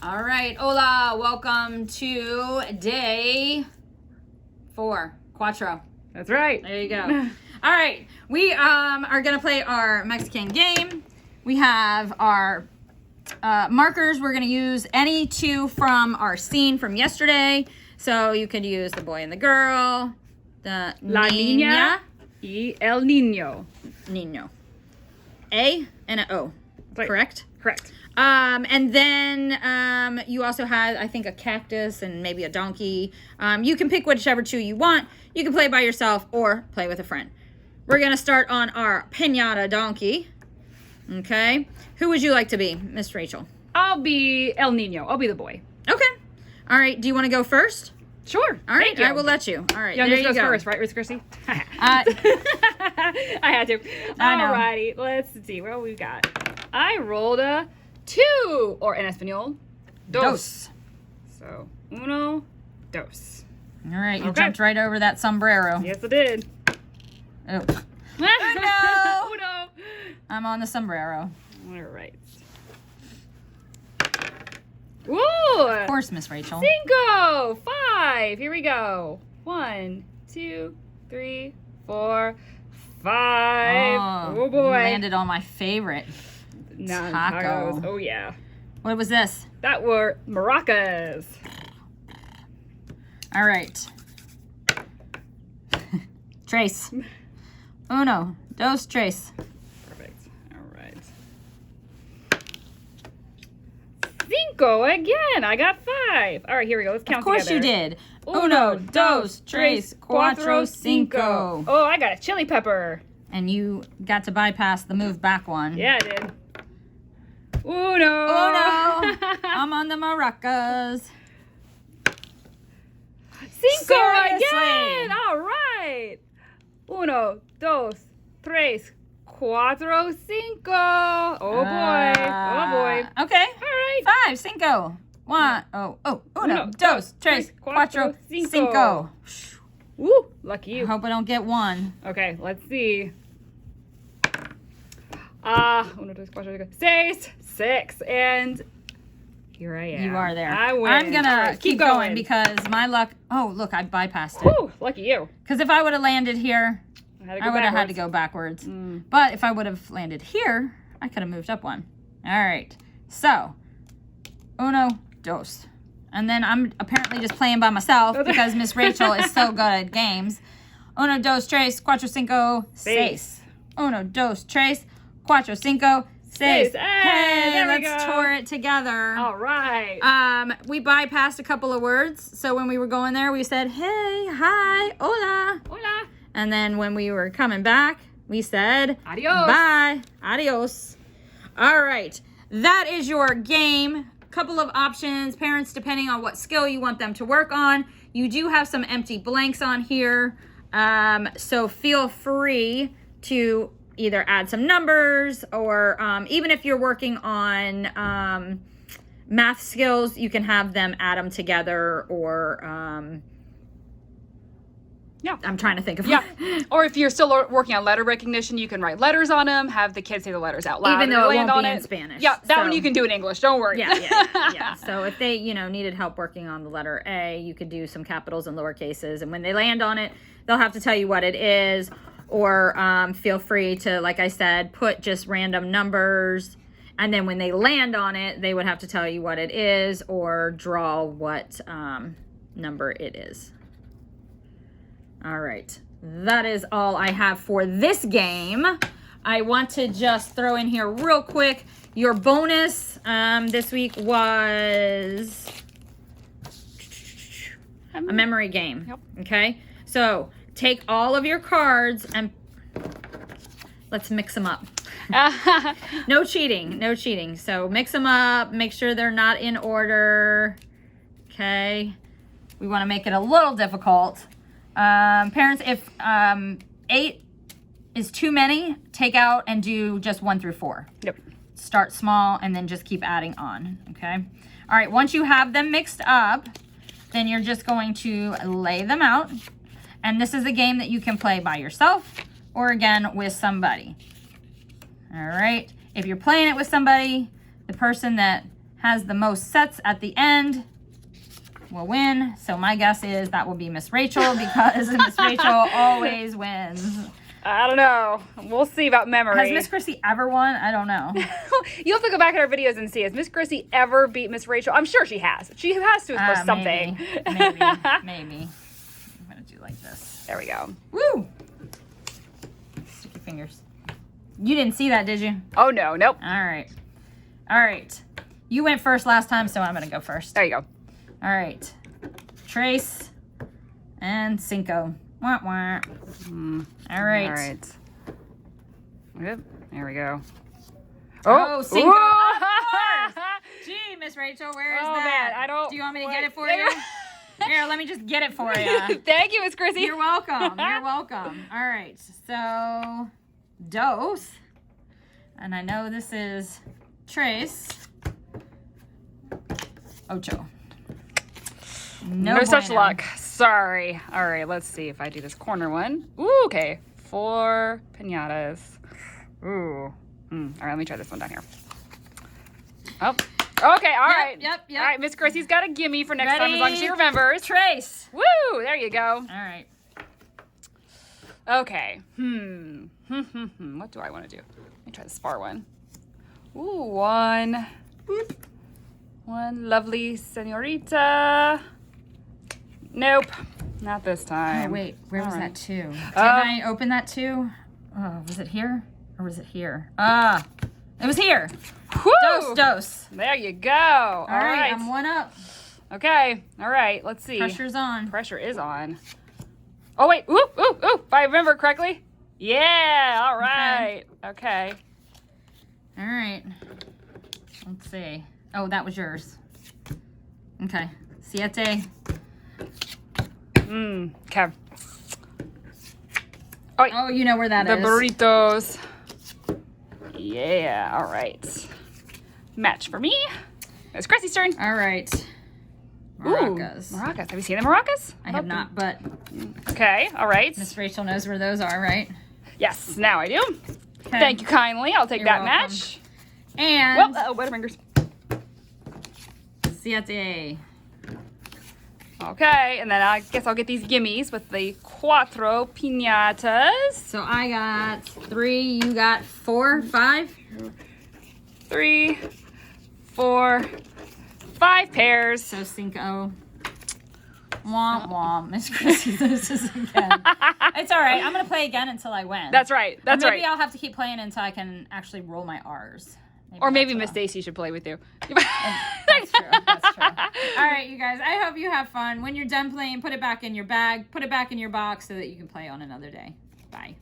All right, hola, welcome to day 4, Cuatro. That's right. There you go. All right, we are gonna play our Mexican game. We have our markers. We're gonna use any two from our scene from yesterday. So you could use the boy and the girl, the La niña y el niño. niño. A and an O, Right. correct? Correct. And then you also had, I think, a cactus and maybe a donkey. You can pick whichever two you want. You can play by yourself or play with a friend. We're going to start on our piñata donkey. Okay. Who would you like to be, Miss Rachel? I'll be el niño. I'll be the boy. Okay. All right. Do you want to go first? Sure. All right. Thank you. I will let you. All right. Youngest there you goes go. first, right, Miss Chrissy? I I had to. know. Alrighty. Let's see what we got. I rolled a 2, or en español, dos. So, uno, dos. All right. You Okay. jumped right over that sombrero. Yes, I did. Oh. no. no. Uno. I'm on the sombrero. All right. Ooh. Of course, Miss Rachel. 5. Here we go. 1, 2, 3, 4, 5. Oh, you boy. landed on my favorite. Non-tacos. taco. Oh yeah. What was this? That were maracas. All right. Trace. Uno, dos, tres. Perfect. All right. 5 again. I got 5. All right, here we go. Let's count Of course together. you did. Uno, dos, tres, cuatro, cinco. Oh, I got a chili pepper. And you got to bypass the move back one. Yeah, I did. Uno. Uno. I'm on the maracas. 5 Seriously? again. All right. 1, 2, 3, 4, 5. Oh boy. Oh boy. Okay. All right. 5, cinco. Uno, Uno, dos, tres, cuatro, cinco. Woo, lucky I you. hope I don't get one. Okay, let's see. 1, 2, 3, 4, 6, and here I am. You are there. I win. I'm going All to right, keep going because my luck. Oh, look, I bypassed it. Woo, lucky you. Because if I would have landed here, I I would have had to go backwards. Mm. But if I would have landed here, I could have moved up one. All right. So, uno, dos. And then I'm apparently just playing by myself because Miss Rachel is so good at games. Uno, dos, tres, cuatro, cinco, seis. Uno, dos, tres, cuatro, cinco, seis. Seis. Hey, Hey, there we let's go. tour it together. All right. We bypassed a couple of words. So when we were going there, we said, hey, hi, hola. Hola. And then when we were coming back, we said, Adios. bye, adios. All right, that is your game. Couple of options, parents, depending on what skill you want them to work on. You do have some empty blanks on here. So feel free to either add some numbers or even if you're working on math skills, you can have them add them together or Yeah. I'm trying to think of Yeah. Or if you're still working on letter recognition, you can write letters on them, have the kids say the letters out loud. Even though it land won't on be in Spanish. Yeah, that So- one you can do in English. Don't worry. Yeah. So if they, needed help working on the letter A, you could do some capitals and lower cases. And when they land on it, they'll have to tell you what it is. Or feel free to, like I said, put just random numbers. And then when they land on it, they would have to tell you what it is or draw what number it is. All right. That is all I have for this game. I want to just throw in here real quick. Your bonus this week was a memory game. Yep. Okay. So take all of your cards and let's mix them up. No cheating. No cheating. So mix them up. Make sure they're not in order. Okay. We want to make it a little difficult. Parents, if 8 is too many, take out and do just 1 through 4. Yep. Start small and then just keep adding on, okay? All right, once you have them mixed up, then you're just going to lay them out. And this is a game that you can play by yourself or again with somebody. All right, if you're playing it with somebody, the person that has the most sets at the end will win. So my guess is that will be Miss Rachel because Miss Rachel always wins. I don't know. We'll see about memory. Has Miss Chrissy ever won? I don't know. You'll have to go back in our videos and see. Has Miss Chrissy ever beat Miss Rachel? I'm sure she has. She has to for something. Maybe. I'm gonna do like this. There we go. Woo! Stick your fingers. You didn't see that, did you? Oh, no. Nope. All right. You went first last time, so I'm gonna go first. There you go. All right. Trace and Cinco. Wah, wah. All right. All right. Yep. There we go. Oh, Cinco. Ooh. Of course. Gee, Miss Rachel, where is Oh, that? man, I don't Do you want me to get like- it for you? Here, let me just get it for you. Thank you, Miss Chrissy. You're welcome. You're welcome. All right. So, Dos. And I know this is Trace. Ocho. No such bueno. luck. Sorry. All right, let's see if I do this corner one. Ooh, okay. 4 pinatas. Ooh. All right, let me try this one down here. Oh. Okay, all right. Yep. All right, Miss Chrissy's got a gimme for next time as long as she Ready? remembers. Trace. Woo! There you go. All right. Okay. What do I want to do? Let me try this far one. Ooh, one. Boop. One lovely senorita. Nope. Not this time. Oh, wait. Where was All that right. two? Can I open that two? Oh, was it here? Or was it here? Ah, it was here. Woo! Dos. There you go. All right. I'm one up. Okay. All right. Let's see. Pressure's on. Pressure is on. Oh, wait. Ooh. If I remember correctly. Yeah. All right. Okay. All right. Let's see. Oh, that was yours. Okay. Siete. Okay. Oh, wait. Oh, you know where that The is. burritos. Yeah. All right. Match for me. It's Chrissy's turn. All right. Ooh, Maracas. maracas. Have you seen the maracas? I have not, but Okay. All right. Miss Rachel knows where those are, right? Yes. Now I do. Okay. Thank you kindly. I'll take You're that welcome. match. And Well, Butterfingers. Siete. Okay, and then I guess I'll get these gimmies with the cuatro piñatas. So I got 3, you got 4, 5. 3, 4, 5 pairs. So Cinco. Womp womp. Miss Chrissy loses again. It's all right. I'm going to play again until I win. That's right. That's Maybe right. I'll have to keep playing until I can actually roll my R's. Or maybe that's Miss what Stacy should play with you. That's true. That's true. All right, you guys. I hope you have fun. When you're done playing, put it back in your bag. Put it back in your box so that you can play on another day. Bye.